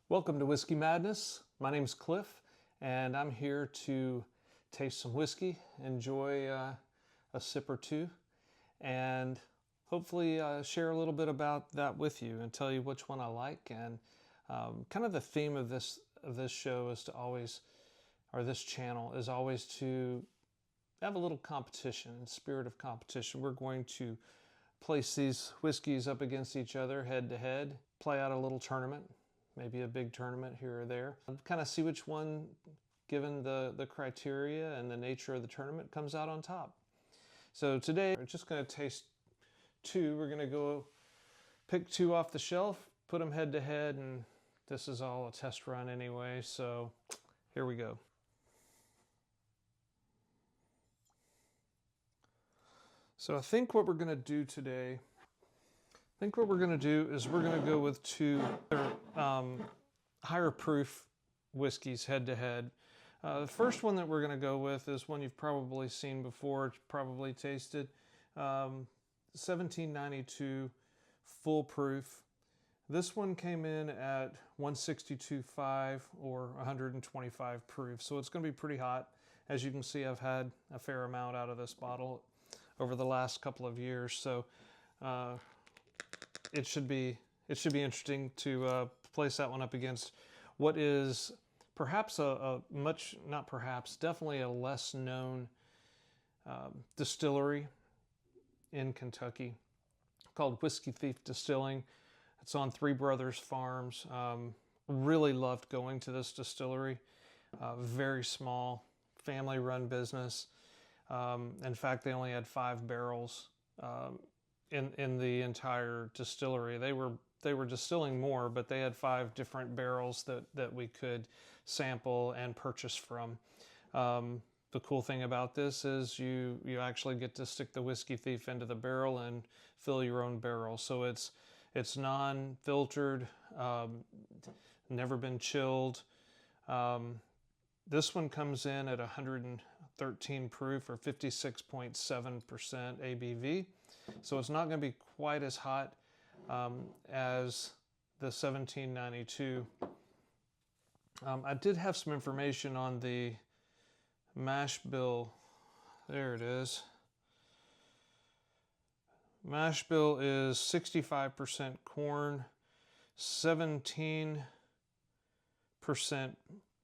Welcome to Whiskey Madness. My name's Cliff, and I'm here to taste some whiskey, enjoy a sip or two, and hopefully share a little bit about that with you and tell you which one I like. And kind of the theme of this show is to always, or this channel is always to have a little competition, in spirit of competition. We're going to place these whiskeys up against each other, head to head, play out a little tournament, maybe a big tournament here or there. Kind of see which one, given the criteria and the nature of the tournament, comes out on top. So today, we're just going to taste two. We're going to go pick two off the shelf, put them head to head, and this is all a test run anyway, so here we go. So I think what we're going to do today, we're going to go with two higher proof whiskeys head to head. The first one that we're going to go with is one you've probably seen before, probably tasted. 1792 full proof. This one came in at 162.5 or 125 proof, so it's going to be pretty hot. As you can see, I've had a fair amount out of this bottle over the last couple of years, so it should be interesting to place that one up against what is perhaps definitely a less known distillery in Kentucky called Whiskey Thief Distilling. It's on Three Brothers Farms. Really loved going to this distillery. Very small, family-run business. In fact, they only had 5 barrels in the entire distillery. They were distilling more, but they had 5 different barrels that we could sample and purchase from. The cool thing about this is you actually get to stick the Whiskey Thief into the barrel and fill your own barrel. So it's non-filtered, never been chilled. This one comes in at 113 proof or 56.7% ABV. So it's not going to be quite as hot as the 1792. I did have some information on the mash bill. There it is. Mash bill is 65% corn, 17%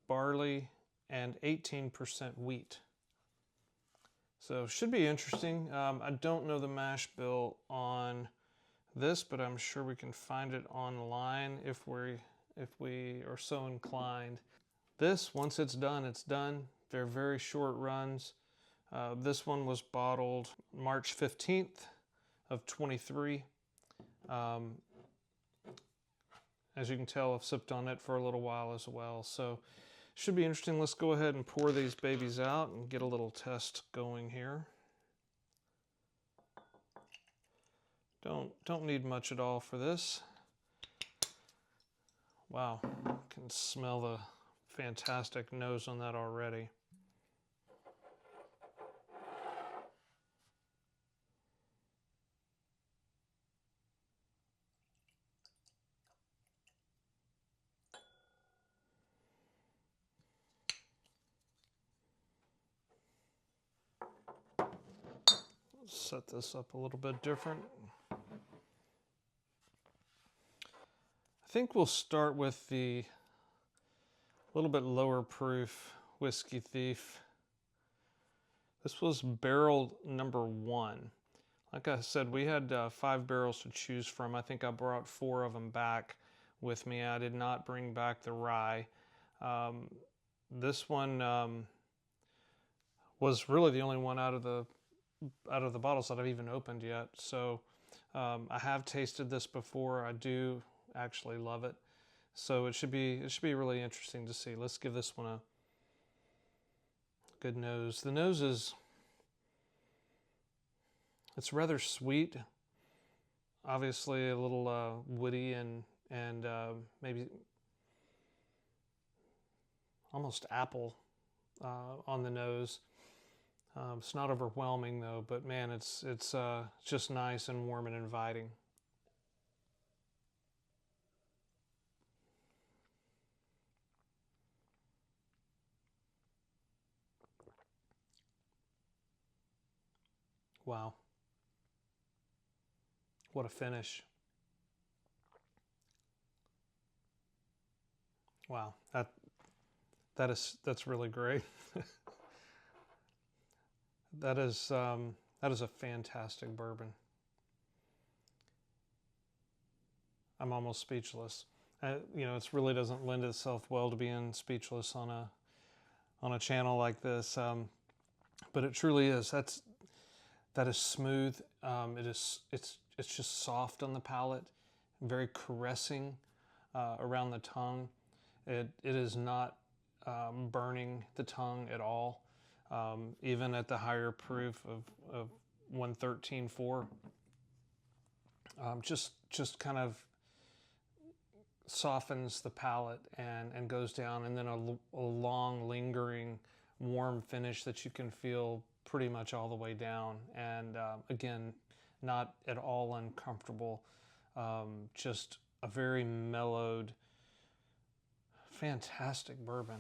barley, and 18% wheat. So should be interesting. I don't know the mash bill on this, but I'm sure we can find it online if we are so inclined. This, once it's done, it's done. They're very short runs. This one was bottled March 15th of 23. As you can tell, I've sipped on it for a little while as well. So should be interesting. Let's go ahead and pour these babies out and get a little test going here. Don't need much at all for this. Wow, can smell the fantastic nose on that already. Set this up a little bit different. I think we'll start with the little bit lower proof Whiskey Thief. This was barrel number 1. Like I said, we had 5 barrels to choose from. I think I brought 4 of them back with me. I did not bring back the rye. This one was really the only one out of the bottles that I've even opened yet. So I have tasted this before. I do actually love it. So it should be really interesting to see. Let's give this one a good nose. The nose it's rather sweet. Obviously a little woody and maybe almost apple on the nose. It's not overwhelming though, but man, it's just nice and warm and inviting. Wow. What a finish. Wow. That's really great. That is a fantastic bourbon. I'm almost speechless. You know, it really doesn't lend itself well to being speechless on a channel like this, but it truly is. That is smooth. It's just soft on the palate, very caressing around the tongue. It is not burning the tongue at all, even at the higher proof of 113.4. Just kind of softens the palate and goes down, and then a long, lingering, warm finish that you can feel pretty much all the way down. And again, not at all uncomfortable. Just a very mellowed, fantastic bourbon.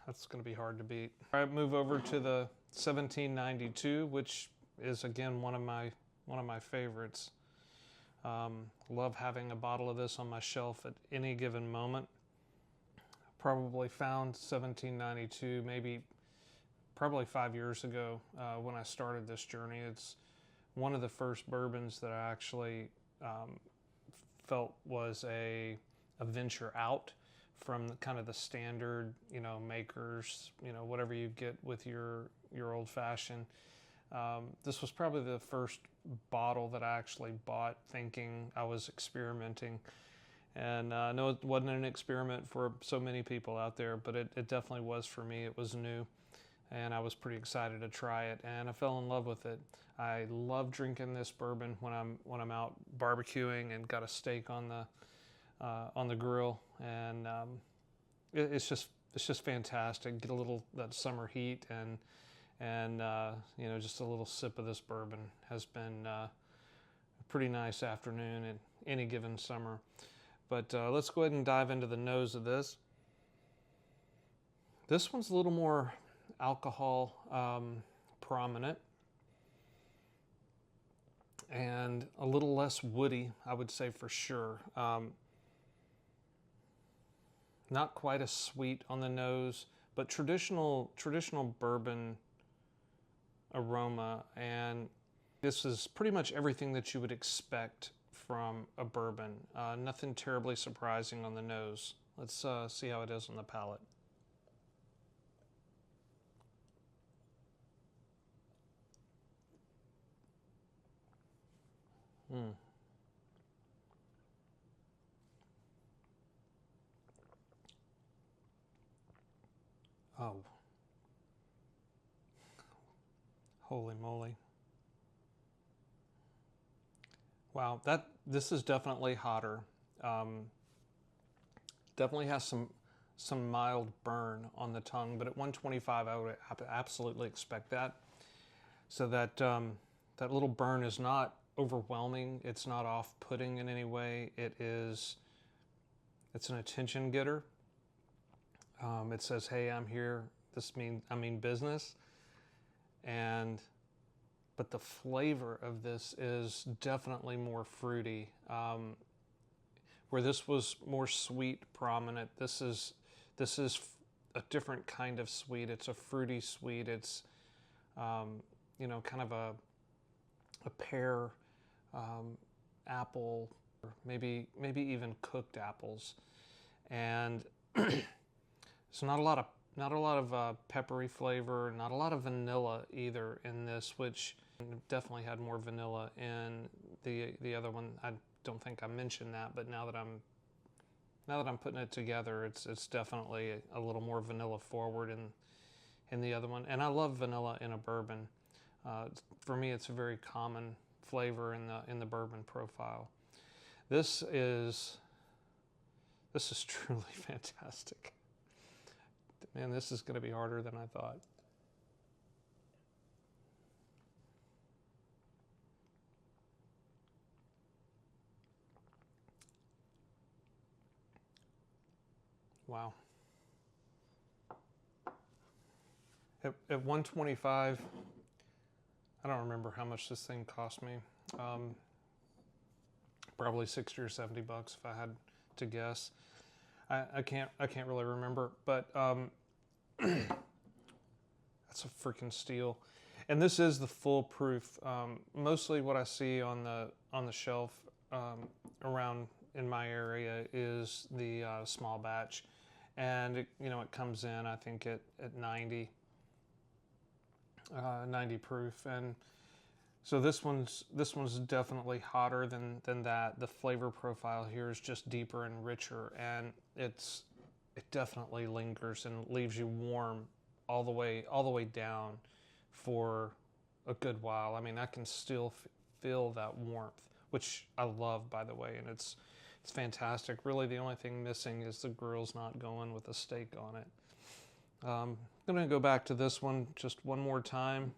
That's going to be hard to beat. All right, move over to the 1792, which is again one of my favorites. Love having a bottle of this on my shelf at any given moment. Probably found 1792 probably 5 years ago when I started this journey. It's one of the first bourbons that I actually felt was a venture out from kind of the standard, you know, makers, you know, whatever you get with your old fashioned. This was probably the first bottle that I actually bought thinking I was experimenting. And I know it wasn't an experiment for so many people out there, but it definitely was for me. It was new, and I was pretty excited to try it, and I fell in love with it. I love drinking this bourbon when I'm out barbecuing and got a steak on the grill, and it's just fantastic. Get a little that summer heat and you know, just a little sip of this bourbon has been a pretty nice afternoon at any given summer. But let's go ahead and dive into the nose of this. This one's a little more alcohol prominent and a little less woody, I would say, for sure. Not quite as sweet on the nose, but traditional bourbon aroma, and this is pretty much everything that you would expect from a bourbon. Nothing terribly surprising on the nose. Let's see how it is on the palate. Mm. Oh, holy moly. Wow, this is definitely hotter. Definitely has some mild burn on the tongue, but at 125 I would absolutely expect that. So that that little burn is not overwhelming. It's not off-putting in any way. It's an attention getter. It says, "Hey, I'm here. I mean business." But the flavor of this is definitely more fruity. Where this was more sweet prominent, this is a different kind of sweet. It's a fruity sweet. It's you know, kind of a pear, apple, or maybe even cooked apples, and so not a lot of peppery flavor, not a lot of vanilla either in this, which definitely had more vanilla in the other one. I don't think I mentioned that, but now that I'm putting it together, it's definitely a little more vanilla forward in the other one. And I love vanilla in a bourbon. For me, it's a very common flavor in the bourbon profile. This is truly fantastic. Man, this is going to be harder than I thought. Wow. At 125, I don't remember how much this thing cost me. Probably 60 or 70 bucks if I had to guess. I can't really remember, but that's a freaking steal. And this is the full proof. Mostly what I see on the shelf around in my area is the small batch, and it comes in, I think, at 90 proof. And so this one's definitely hotter than that. The flavor profile here is just deeper and richer, and it definitely lingers and leaves you warm all the way down for a good while. I mean, I can still feel that warmth, which I love, by the way, and it's fantastic. Really, the only thing missing is the grill's not going with a steak on it. I'm going to go back to this one just one more time.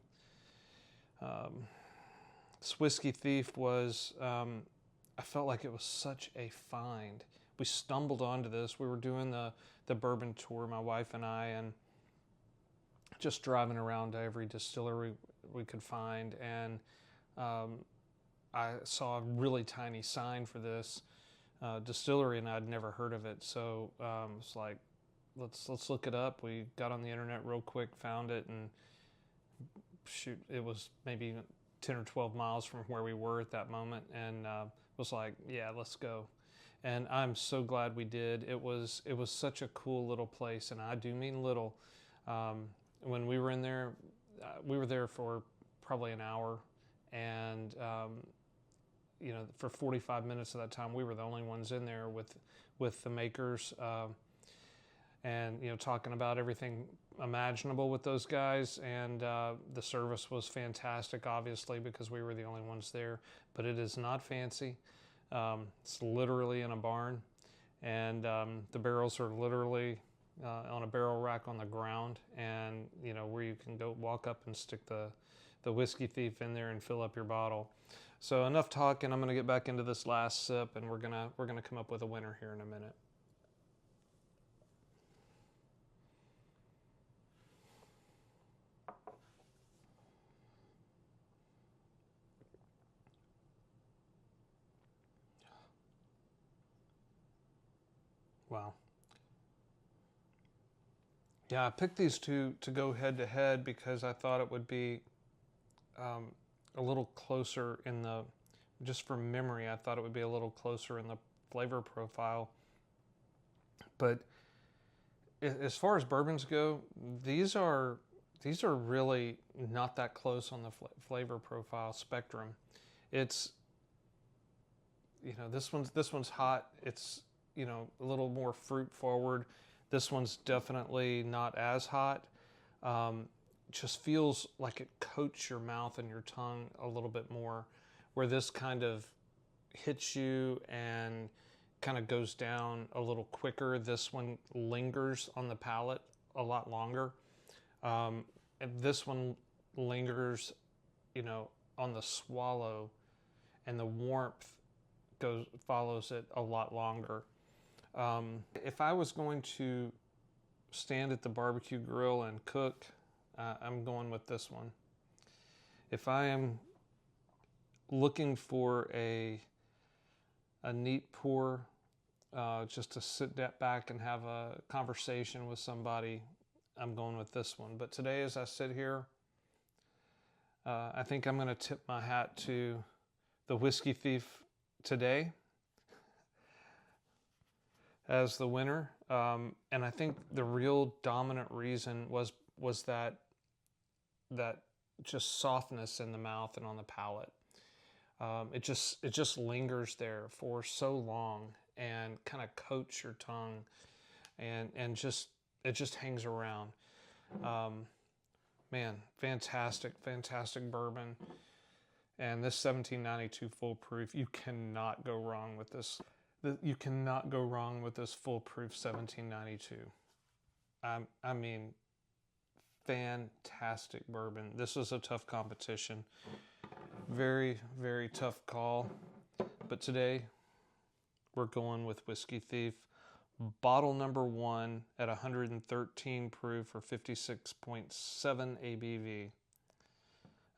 This Whiskey Thief was, I felt like it was such a find. We stumbled onto this. We were doing the bourbon tour, my wife and I, and just driving around to every distillery we could find, and I saw a really tiny sign for this distillery, and I'd never heard of it. So it's like, let's look it up. We got on the internet real quick, found it, and shoot, it was maybe 10 or 12 miles from where we were at that moment, and was like, yeah, let's go. And I'm so glad we did. It was such a cool little place, and I do mean little. When we were in there, we were there for probably an hour, and for 45 minutes of that time, we were the only ones in there with the makers, and talking about everything imaginable with those guys. And the service was fantastic, obviously, because we were the only ones there. But it is not fancy. It's literally in a barn, and the barrels are literally on a barrel rack on the ground, and where you can go walk up and stick the Whiskey Thief in there and fill up your bottle. So enough talking. I'm going to get back into this last sip, and we're gonna come up with a winner here in a minute. Wow. Yeah, I picked these two to go head to head because I thought it would be a little closer in the, just from memory, I thought it would be a little closer in the flavor profile. But as far as bourbons go, these are really not that close on the flavor profile spectrum. It's, this one's hot. It's, a little more fruit forward. This one's definitely not as hot. Just feels like it coats your mouth and your tongue a little bit more, where this kind of hits you and kind of goes down a little quicker. This one lingers on the palate a lot longer. And this one lingers, on the swallow, and the warmth follows it a lot longer. If I was going to stand at the barbecue grill and cook, I'm going with this one. If I am looking for a neat pour, just to sit back and have a conversation with somebody, I'm going with this one. But today, as I sit here, I think I'm going to tip my hat to the Whiskey Thief today as the winner. And I think the real dominant reason was that just softness in the mouth and on the palate. It just lingers there for so long and kind of coats your tongue, and it just hangs around. Man, fantastic bourbon. And this 1792 full proof, you cannot go wrong with this. You cannot go wrong with this full proof 1792. I mean, fantastic bourbon. This was a tough competition. Very, very tough call. But today, we're going with Whiskey Thief. Bottle number 1 at 113 proof or 56.7 ABV.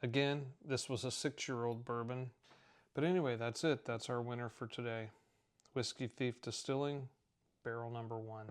Again, this was a 6-year-old bourbon. But anyway, that's it. That's our winner for today. Whiskey Thief Distilling, barrel number 1.